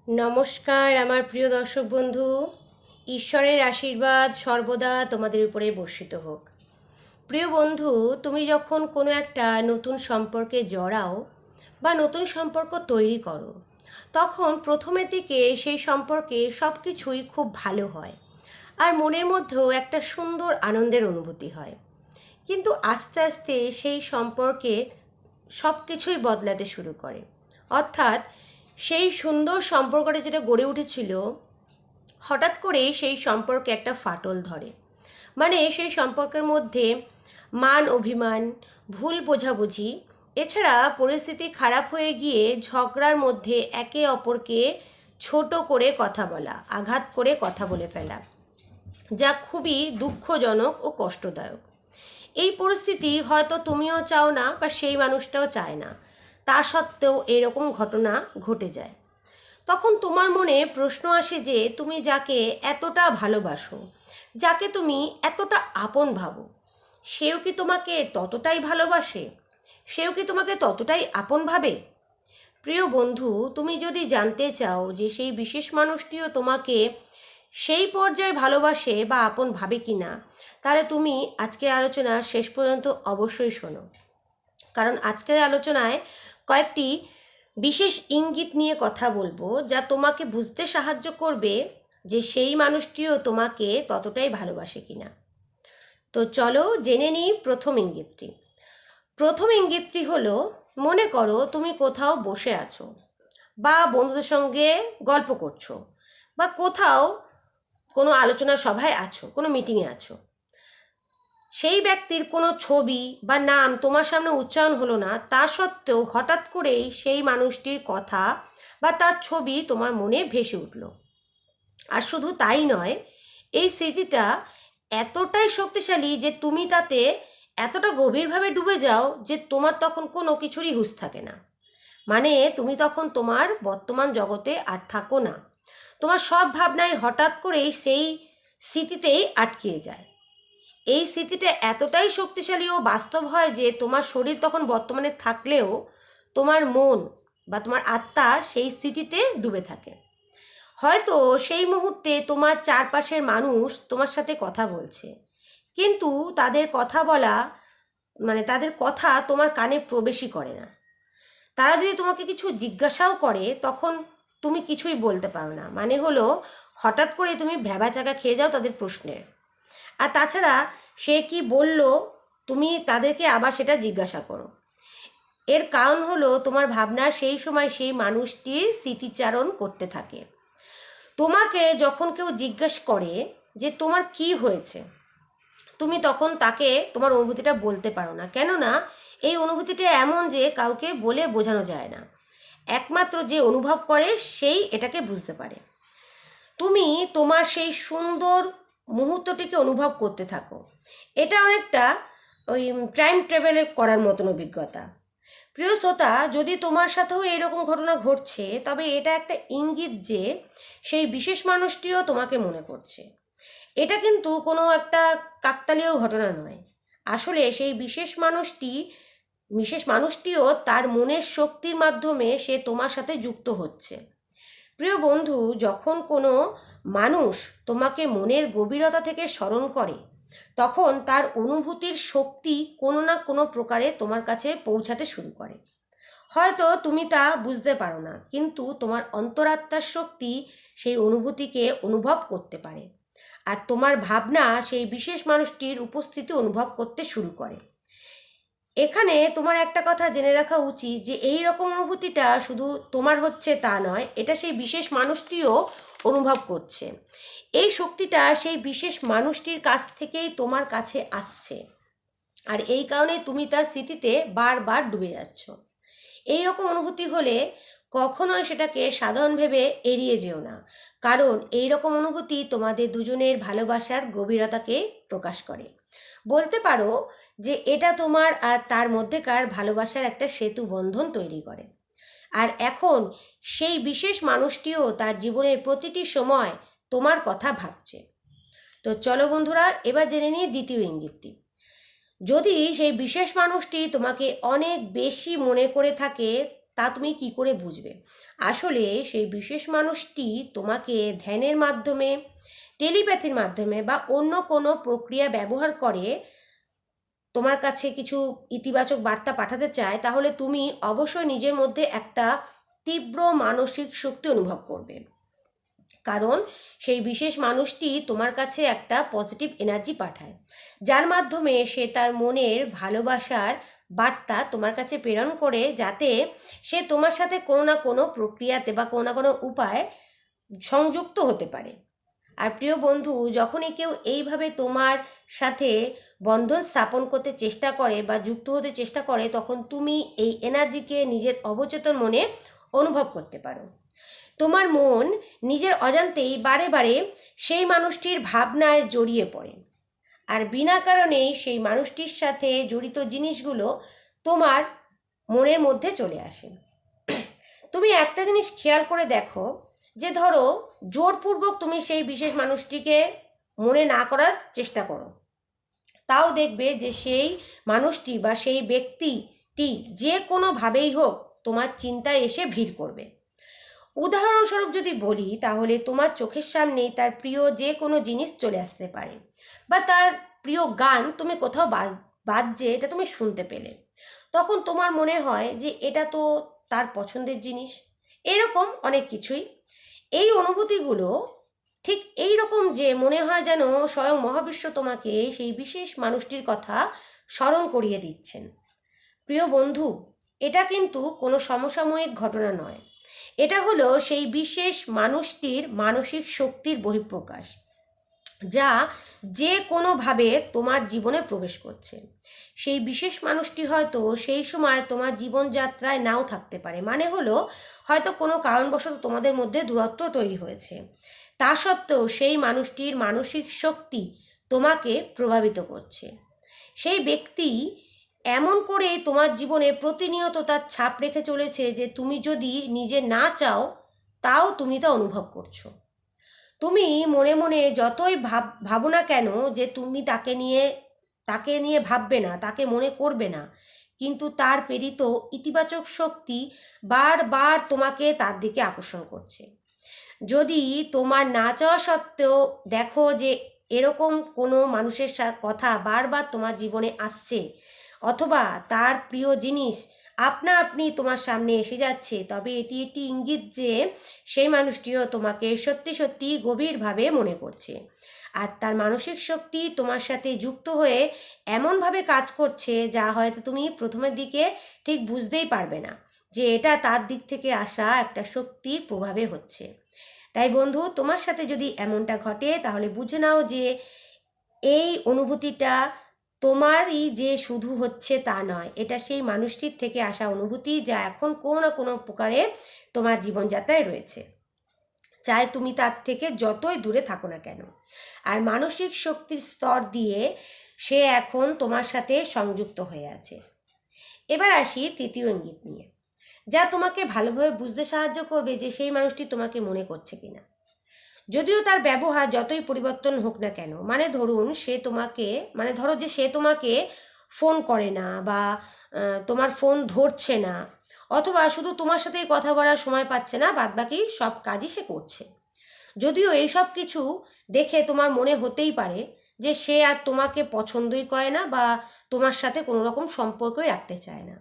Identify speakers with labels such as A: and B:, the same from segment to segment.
A: নমস্কার আমার প্রিয় দর্শক বন্ধু। ঈশ্বরের আশীর্বাদ সর্বদা তোমাদের উপরে বর্ষিত হোক। প্রিয় বন্ধু, তুমি যখন কোনো একটা নতুন সম্পর্কে জড়াও বা নতুন সম্পর্ক তৈরি করো, তখন প্রথমের দিকে সেই সম্পর্কে সব কিছুই খুব ভালো হয় আর মনের মধ্যেও একটা সুন্দর আনন্দের অনুভূতি হয়। কিন্তু আস্তে আস্তে সেই সম্পর্কে সব কিছুই বদলাতে শুরু করে। অর্থাৎ সেই সুন্দর সম্পর্কটা যেটা গড়ে উঠেছিল, হঠাৎ করেই সেই সম্পর্কে একটা ফাটল ধরে। মানে সেই সম্পর্কের মধ্যে মান অভিমান, ভুল বোঝাবুঝি, এছাড়া পরিস্থিতি খারাপ হয়ে গিয়ে ঝগড়ার মধ্যে একে অপরকে ছোট করে কথা বলা, আঘাত করে কথা বলে ফেলা, যা খুবই দুঃখজনক ও কষ্টদায়ক। এই পরিস্থিতি হয়তো তুমিও চাও না বা সেই মানুষটাও চায় না, তা সত্ত্বেও এরকম ঘটনা ঘটে যায়। তখন তোমার মনে প্রশ্ন আসে যে তুমি যাকে এতটা ভালোবাসো, যাকে তুমি এতটা আপন ভাবো, সেও কি তোমাকে ততটাই ভালোবাসে? সেও কি তোমাকে ততটাই আপন ভাবে? প্রিয় বন্ধু, তুমি যদি জানতে চাও যে সেই বিশেষ মানুষটিও তোমাকে সেই পর্যায়ে ভালোবাসে বা আপন ভাবে কি না, তাহলে তুমি আজকের আলোচনা শেষ পর্যন্ত অবশ্যই শোনো। কারণ আজকের আলোচনায় কয়েকটি বিশেষ ইঙ্গিত নিয়ে কথা বলবো, যা তোমাকে বুঝতে সাহায্য করবে যে সেই মানুষটিও তোমাকে ততটাই ভালোবাসে কিনা। তো চলো জেনে নিই প্রথম ইঙ্গিতটি। প্রথম ইঙ্গিতটি হলো, মনে করো তুমি কোথাও বসে আছো বা বন্ধুদের সঙ্গে গল্প করছো বা কোথাও কোনো আলোচনা সভায় আছো, কোনো মিটিংয়ে আছো। সেই ব্যক্তির কোনো ছবি বা নাম তোমার সামনে উচ্চারণ হলো না, তা সত্ত্বেও হঠাৎ করেই সেই মানুষটির কথা বা তার ছবি তোমার মনে ভেসে উঠল। আর শুধু তাই নয়, এই স্মৃতিটা এতটাই শক্তিশালী যে তুমি তাতে এতটা গভীরভাবে ডুবে যাও যে তোমার তখন কোনো কিছুরই হুঁশ থাকে না। মানে তুমি তখন তোমার বর্তমান জগতে আর থাকো না, তোমার সব ভাবনাই হঠাৎ করেই সেই স্মৃতিতেই আটকিয়ে যায়। এই স্মৃতিটা এতটাই শক্তিশালী ও বাস্তব হয় যে তোমার শরীর তখন বর্তমানে থাকলেও তোমার মন বা তোমার আত্মা সেই স্মৃতিতে ডুবে থাকে। হয়তো সেই মুহূর্তে তোমার চারপাশের মানুষ তোমার সাথে কথা বলছে, কিন্তু তাদের কথা বলা তাদের কথা তোমার কানে প্রবেশই করে না। তারা যদি তোমাকে কিছু জিজ্ঞাসাও করে, তখন তুমি কিছুই বলতে পারো না। মানে হলো, হঠাৎ করে তুমি ভ্যাবাচাকা খেয়ে যাও তাদের প্রশ্নের। আর তাছাড়া সে কি বলল, তুমি তাদেরকে আবার সেটা জিজ্ঞাসা করো। এর কারণ হলো, তোমার ভাবনা সেই সময় সেই মানুষটির স্মৃতিচারণ করতে থাকে। তোমাকে যখন কেউ জিজ্ঞেস করে যে তোমার কি হয়েছে, তুমি তখন তাকে তোমার অনুভূতিটা বলতে পারো না। কেননা এই অনুভূতিটা এমন যে কাউকে বলে বোঝানো যায় না। একমাত্র যে অনুভব করে সেই এটাকে বুঝতে পারে। তুমি তোমার সেই সুন্দর মুহূর্তটিকে অনুভব করতে থাকো। এটা অনেকটা ওই টাইম ট্রাভেলের করার মতন অভিজ্ঞতা। প্রিয় শ্রোতা, যদি তোমার সাথেও এরকম ঘটনা ঘটছে, তবে এটা একটা ইঙ্গিত যে সেই বিশেষ মানুষটিও তোমাকে মনে করছে। এটা কিন্তু কোনো একটা কাকতালীয় ঘটনা নয়। আসলে সেই বিশেষ মানুষটিও তার মনের শক্তির মাধ্যমে সে তোমার সাথে যুক্ত হচ্ছে। প্রিয় বন্ধু, যখন কোনো মানুষ তোমাকে মনের গভীরতা থেকে স্মরণ করে, তখন তার অনুভূতির শক্তি কোনো না কোনো প্রকারে তোমার কাছে পৌঁছাতে শুরু করে। হয়তো তুমি তা বুঝতে পারো না, কিন্তু তোমার অন্তরাত্মার শক্তি সেই অনুভূতিকে অনুভব করতে পারে। আর তোমার ভাবনা সেই বিশেষ মানুষটির উপস্থিতি অনুভব করতে শুরু করে। এখানে তোমার একটা কথা জেনে রাখা উচিত যে এই রকম অনুভূতিটা শুধু তোমার হচ্ছে তা নয়, এটা সেই বিশেষ মানুষটিও অনুভব করছে। এই শক্তিটা সেই বিশেষ মানুষটির কাছ থেকেই তোমার কাছে আসছে। আর এই কারণে তুমি তার স্মৃতিতে বারবার ডুবে যাচ্ছ। এই রকম অনুভূতি হলে কখনোই সেটাকে সাধারণ ভেবে এড়িয়ে যেও না। কারণ এই রকম অনুভূতি তোমাদের দুজনের ভালোবাসার গভীরতাকে প্রকাশ করে। বলতে পারো যে এটা তোমার আর তার মধ্যেকার ভালোবাসার একটা সেতু বন্ধন তৈরি করে। আর এখন সেই বিশেষ মানুষটিও তার জীবনের প্রতিটি সময় তোমার কথা ভাবছে। তো চলো বন্ধুরা, এবার জেনে নিই দ্বিতীয় ইঙ্গিতটি। যদি সেই বিশেষ মানুষটি তোমাকে অনেক বেশি মনে করে থাকে, তা তুমি কি করে বুঝবে? আসলে সেই বিশেষ মানুষটি তোমাকে ধ্যানের মাধ্যমে, টেলিপ্যাথির মাধ্যমে বা অন্য কোনো প্রক্রিয়া ব্যবহার করে তোমার কাছে কিছু ইতিবাচক বার্তা পাঠাতে চায়, তাহলে তুমি অবশ্যই নিজের মধ্যে একটা তীব্র মানসিক শক্তি অনুভব করবে। কারণ সেই বিশেষ মানুষটি তোমার কাছে একটা পজিটিভ এনার্জি পাঠায়, যার মাধ্যমে সে তার মনের ভালোবাসার বার্তা তোমার কাছে প্রেরণ করে, যাতে সে তোমার সাথে কোনো না কোনো প্রক্রিয়াতে বা কোনো না কোনো উপায়ে সংযুক্ত হতে পারে। আর প্রিয় বন্ধু, যখনই কেউ এইভাবে তোমার সাথে বন্ধন স্থাপন করতে চেষ্টা করে বা যুক্ত হতে চেষ্টা করে, তখন তুমি এই এনার্জিকে নিজের অবচেতন মনে অনুভব করতে পারো। তোমার মন নিজের অজান্তেই বারে বারে সেই মানুষটির ভাবনায় জড়িয়ে পড়ে, আর বিনা কারণেই সেই মানুষটির সাথে জড়িত জিনিসগুলো তোমার মনের মধ্যে চলে আসে। তুমি একটা জিনিস খেয়াল করে দেখো, যে ধরো জোরপূর্বক তুমি সেই বিশেষ মানুষটিকে মনে না করার চেষ্টা করো, তাও দেখবে যে সেই মানুষটি বা সেই ব্যক্তিটি যে কোনোভাবেই হোক তোমার চিন্তায় এসে ভিড় করবে। উদাহরণস্বরূপ যদি বলি, তাহলে তোমার চোখের সামনেই তার প্রিয় যে কোনো জিনিস চলে আসতে পারে, বা তার প্রিয় গান তুমি কোথাও বাজছে, এটা তুমি শুনতে পেলে, তখন তোমার মনে হয় যে এটা তো তার পছন্দের জিনিস। এরকম অনেক কিছুই। এই অনুভূতিগুলো ঠিক এই রকম, যে মনে হয় যেন স্বয়ং মহাবিশ্ব তোমাকে সেই বিশেষ মানুষটির কথা স্মরণ করিয়ে দিচ্ছেন। প্রিয় বন্ধু, এটা কিন্তু কোনো সমসাময়িক ঘটনা নয়, এটা হলো সেই বিশেষ মানুষটির মানসিক শক্তির বহিঃপ্রকাশ, যা যে কোনোভাবে তোমার জীবনে প্রবেশ করছে। সেই বিশেষ মানুষটি হয়তো সেই সময় তোমার জীবনযাত্রায় নাও থাকতে পারে, মানে হলো হয়তো কোনো কারণবশত তোমাদের মধ্যে দূরত্ব তৈরি হয়েছে, তা সত্ত্বেও সেই মানুষটির মানসিক শক্তি তোমাকে প্রভাবিত করছে। সেই ব্যক্তি এমন করে তোমার জীবনে প্রতিনিয়ত তার ছাপ রেখে চলেছে যে তুমি যদি নিজে না চাও, তাও তুমি তা অনুভব করছো। তুমি মনে মনে যতই ভাবো না কেন যে তুমি তাকে নিয়ে ভাববে না, তাকে মনে করবে না, কিন্তু তার প্রেরিত ইতিবাচক শক্তি বারবার তোমাকে তার দিকে আকর্ষণ করছে। যদি তোমার না চাওয়া সত্ত্বেও দেখো যে এরকম কোনো মানুষের কথা বারবার তোমার জীবনে আসছে, অথবা তার প্রিয় জিনিস আপনা আপনি তোমার সামনে এসে যাচ্ছে, তবে এটি একটি ইঙ্গিত যে সেই মানুষটিও তোমাকে সত্যি সত্যি গভীরভাবে মনে করছে, আর তার মানসিক শক্তি তোমার সাথে যুক্ত হয়ে এমনভাবে কাজ করছে যা হয়তো তুমি প্রথমের দিকে ঠিক বুঝতেই পারবে না যে এটা তার দিক থেকে আসা একটা শক্তির প্রভাবে হচ্ছে। তাই বন্ধু, তোমার সাথে যদি এমনটা ঘটে, তাহলে বুঝে নাও যে এই অনুভূতিটা তোমারই যে শুধু হচ্ছে তা নয়, এটা সেই মানুষটির থেকে আসা অনুভূতি, যা এখন কোনো না কোনো প্রকারে তোমার জীবনযাত্রায় রয়েছে, চাই তুমি তার থেকে যতই দূরে থাকো না কেন। আর মানসিক শক্তির স্তর দিয়ে সে এখন তোমার সাথে সংযুক্ত হয়ে আছে। এবার আসি তৃতীয় ইঙ্গিত নিয়ে, যা তোমাকে ভালোভাবে বুঝতে সাহায্য করবে যে সেই মানুষটি তোমাকে মনে করছে কিনা। যদিও তার ব্যবহার যতই পরিবর্তন হোক না কেন, ধরো যে সে তোমাকে ফোন করে না, বা তোমার ফোন ধরছে না, অথবা শুধু তোমার সাথেই কথা বলার সময় পাচ্ছে না, বাদবাকি সব কাজই সে করছে। যদিও এই সব কিছু দেখে তোমার মনে হতেই পারে যে সে আর তোমাকে পছন্দই করে না, বা তোমার সাথে কোনো রকম সম্পর্কই রাখতে চায় না।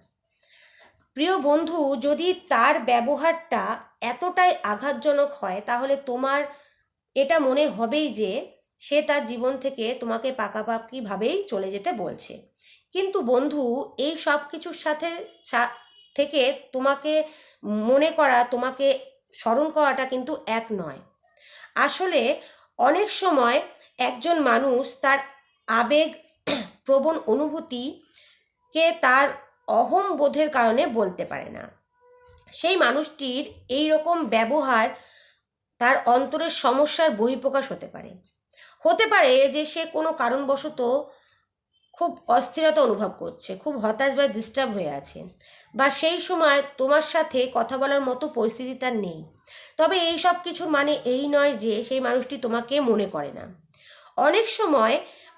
A: প্রিয় বন্ধু, যদি তার ব্যবহারটা এতটাই আঘাতজনক হয়, তাহলে তোমার এটা মনে হবেই যে সে তার জীবন থেকে তোমাকে পাকাপাকিভাবেই চলে যেতে বলছে। কিন্তু বন্ধু, এই সব কিছুর থেকে তোমাকে মনে করা, তোমাকে স্মরণ করাটা কিন্তু এক নয়। আসলে অনেক সময় একজন মানুষ তার আবেগ প্রবণ অনুভূতিকে তার অহং বোধের কারণে বলতে পারে না। সেই মানুষটির এই রকম ব্যবহার তার অন্তরের সমস্যার বহিঃপ্রকাশ হতে পারে যে সে কোনো কারণবশত খুব অস্থিরতা অনুভব করছে, খুব হতাশ বা ডিস্টার্ব হয়ে আছে, বা সেই সময় তোমার সাথে কথা বলার মতো পরিস্থিতি তার নেই। তবে এই সব কিছুর মানে এই নয় যে সেই মানুষটি তোমাকে মনে করে না। অনেক সময়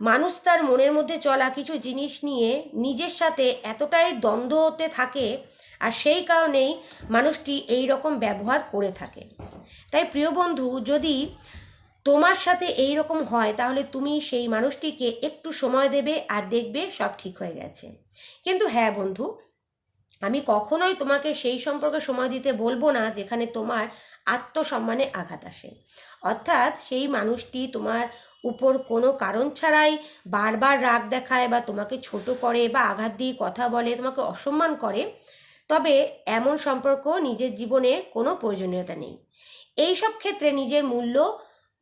A: মানুষ তার মনের মধ্যে চলা কিছু জিনিস নিয়ে নিজের সাথে এতটাই দ্বন্দ্ব হতে থাকে, আর সেই কারণেই মানুষটি এই রকম ব্যবহার করে থাকে। তাই প্রিয় বন্ধু, যদি তোমার সাথে এই রকম হয় তাহলে তুমি সেই মানুষটিকে একটু সময় দেবে আর দেখবে সব ঠিক হয়ে গেছে। কিন্তু হ্যাঁ বন্ধু, আমি কখনোই তোমাকে সেই সম্পর্কে সময় দিতে বলবো না যেখানে তোমার আত্মসম্মানে আঘাত আসে। অর্থাৎ সেই মানুষটি তোমার উপর কোনো কারণ ছাড়াই বারবার রাগ দেখায় বা তোমাকে ছোট করে বা আঘাত দিয়ে কথা বলে, তোমাকে অসম্মান করে, তবে এমন সম্পর্ক নিজের জীবনে কোনো প্রয়োজনীয়তা নেই। এই সব ক্ষেত্রে নিজের মূল্য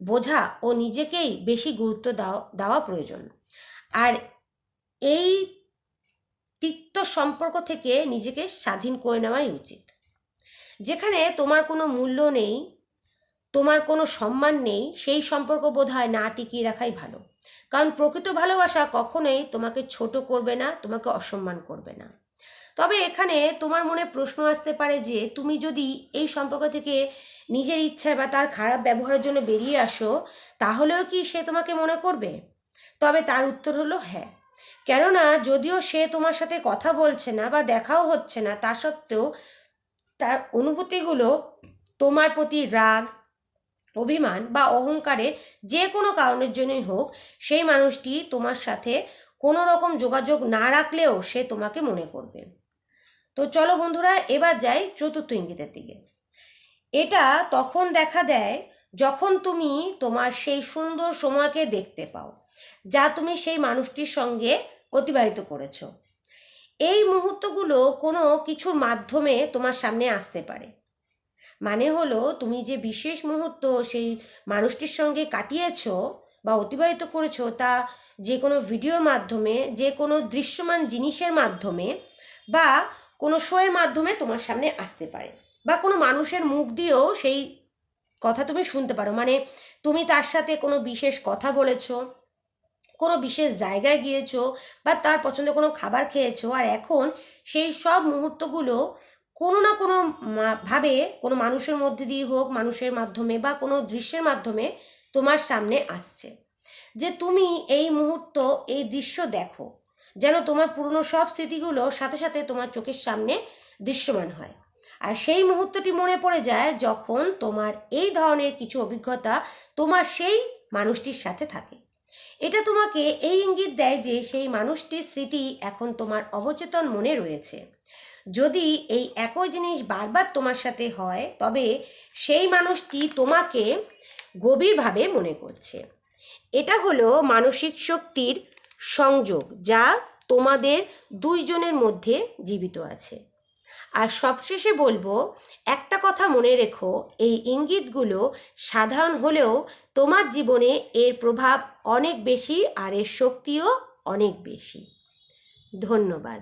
A: বোঝা ও নিজেকেই বেশি গুরুত্ব দেওয়া প্রয়োজন। আর এই তিক্ত সম্পর্ক থেকে নিজেকে স্বাধীন করে নেওয়াই উচিত। যেখানে তোমার কোনো মূল্য নেই, তোমার কোনো সম্মান নেই, সেই সম্পর্ক বোধহয় না টিকিয়ে রাখাই ভালো। কারণ প্রকৃত ভালোবাসা কখনোই তোমাকে ছোট করবে না, তোমাকে অসম্মান করবে না। তবে এখানে তোমার মনে প্রশ্ন আসতে পারে যে তুমি যদি এই সম্পর্ক থেকে নিজের ইচ্ছায় বা তার খারাপ ব্যবহারের জন্য বেরিয়ে আসো, তাহলেও কি সে তোমাকে মনে করবে? তবে তার উত্তর হলো হ্যাঁ। কেননা যদিও সে তোমার সাথে কথা বলছে না বা দেখাও হচ্ছে না, তা সত্ত্বেও তার অনুভূতিগুলো তোমার প্রতি রাগ, অভিমান বা অহংকারের যে কোনো কারণের জন্যই হোক, সেই মানুষটি তোমার সাথে কোনো রকম যোগাযোগ না রাখলেও সে তোমাকে মনে করবে। তো চলো বন্ধুরা, এবার যাই চতুর্থ ইঙ্গিতের দিকে। এটা তখন দেখা দেয় যখন তুমি তোমার সেই সুন্দর সময়কে দেখতে পাও যা তুমি সেই মানুষটির সঙ্গে অতিবাহিত করেছো। এই মুহূর্তগুলো কোনো কিছুর মাধ্যমে তোমার সামনে আসতে পারে। মানে হলো, তুমি যে বিশেষ মুহূর্ত সেই মানুষটির সঙ্গে কাটিয়েছো বা অতিবাহিত করেছো, তা যে কোনো ভিডিওর মাধ্যমে, যে কোনো দৃশ্যমান জিনিসের মাধ্যমে বা কোনো শোয়ের মাধ্যমে তোমার সামনে আসতে পারে, বা কোনো মানুষের মুখ দিয়েও সেই কথা তুমি শুনতে পারো। মানে তুমি তার সাথে কোনো বিশেষ কথা বলেছো, কোনো বিশেষ জায়গায় গিয়েছো বা তার পছন্দের কোনো খাবার খেয়েছো, আর এখন সেই সব মুহূর্তগুলো কোনো না কোনো ভাবে কোনো মানুষের মধ্যে দিয়ে হোক, মানুষের মাধ্যমে বা কোনো দৃশ্যের মাধ্যমে তোমার সামনে আসছে। যে তুমি এই মুহূর্ত, এই দৃশ্য দেখো, যেন তোমার পুরনো সব স্মৃতিগুলো সাথে সাথে তোমার চোখের সামনে দৃশ্যমান হয়। আর সেই মুহূর্তটি মনে পড়ে যায় যখন তোমার এই ধরনের কিছু অভিজ্ঞতা তোমার সেই মানুষটির সাথে থাকে। এটা তোমাকে এই ইঙ্গিত দেয় যে সেই মানুষটির স্মৃতি এখন তোমার অবচেতন মনে রয়েছে। যদি এই একই জিনিস বারবার তোমার সাথে হয়, তবে সেই মানুষটি তোমাকে গভীরভাবে মনে করছে। এটা হলো মানসিক শক্তির সংযোগ যা তোমাদের দুইজনের মধ্যে জীবিত আছে। আর সবশেষে বলবো, একটা কথা মনে রেখো, এই ইঙ্গিতগুলো সাধারণ হলেও তোমার জীবনে এর প্রভাব অনেক বেশি আর এর শক্তিও অনেক বেশি। ধন্যবাদ।